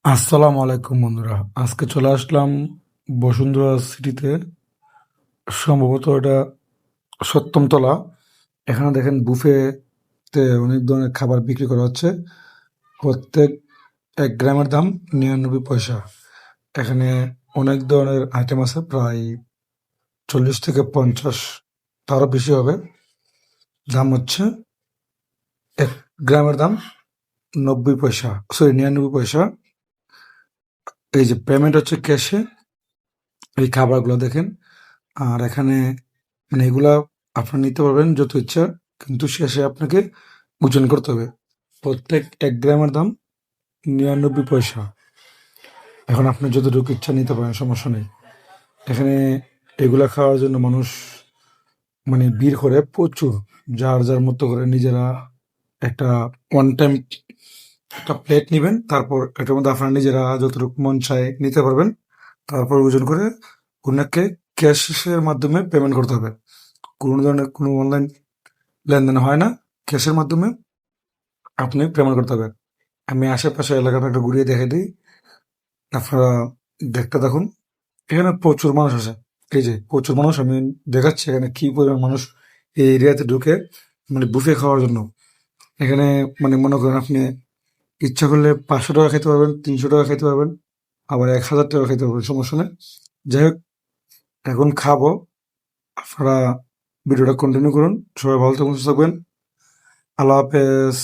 আসসালামু আলাইকুম বন্ধুরা। আজকে চলে আসলাম বসুন্ধরা সিটিতে। সম্ভবত এটা সপ্তম তলা। এখানে দেখেন বুফেতে অনেক ধরনের খাবার বিক্রি করা হচ্ছে। প্রত্যেক ১ গ্রামের দাম ৯৯ পয়সা। এখানে অনেক ধরনের আইটেম আছে, প্রায় ৪০ থেকে ৫০, তারও বেশি হবে। দাম হচ্ছে ১ গ্রামের দাম ৯০ পয়সা, সরি ৯৯ পয়সা। এই যে পেমেন্ট হচ্ছে ক্যাশে। এই খাবারগুলো দেখেন। আর এখানে মানে এগুলা আপনারা নিতে পারবেন যত ইচ্ছা, কিন্তু শেষে আপনাকে ওজন করতে হবে। প্রত্যেক ১ গ্রামের দাম ৯৯ পয়সা। এখন আপনি যতটুকু ইচ্ছা নিতে পারেন, সমস্যা নেই। এখানে এগুলা খাওয়ার জন্য মানুষ মানে ভিড় করে প্রচুর। যার যার মতো করে নিজেরা একটা ওয়ান টাইম একটা প্লেট নিবেন, তারপর এটার মধ্যে আপনারা নিজেরা যতটুকু মন চায় নিতে পারবেন। তারপর ওজন করে ওনাকে ক্যাশের মাধ্যমে পেমেন্ট করতে হবে। কোনো ধরনের কোনো অনলাইন লেনদেন হয় না। ক্যাশের মাধ্যমে আপনি পেমেন্ট করতে হবে। আমি আশেপাশে এলাকাটা একটু ঘুরিয়ে দেখাই দিই। আপনারা দেখতে থাকুন। এখানে প্রচুর মানুষ আছে। এই যে প্রচুর মানুষ, আমি দেখাচ্ছি এখানে কি পরিমাণ মানুষ এই এরিয়াতে ঢুকে মানে বুফে খাওয়ার জন্য। এখানে মানে মনে করেন আপনি ইচ্ছা করলে ৫০০ টাকা খেতে পারবেন, ৩০০ টাকা খেতে পারবেন, আবার ১,০০০ টাকা খেতে পারবেন, সমস্যা নেই। যাই হোক, এখন খাবো। আপনারা ভিডিওটা কন্টিনিউ করুন। সবাই ভালো থাকুন, সুস্থ থাকবেন। আল্লাহ হাফেজ।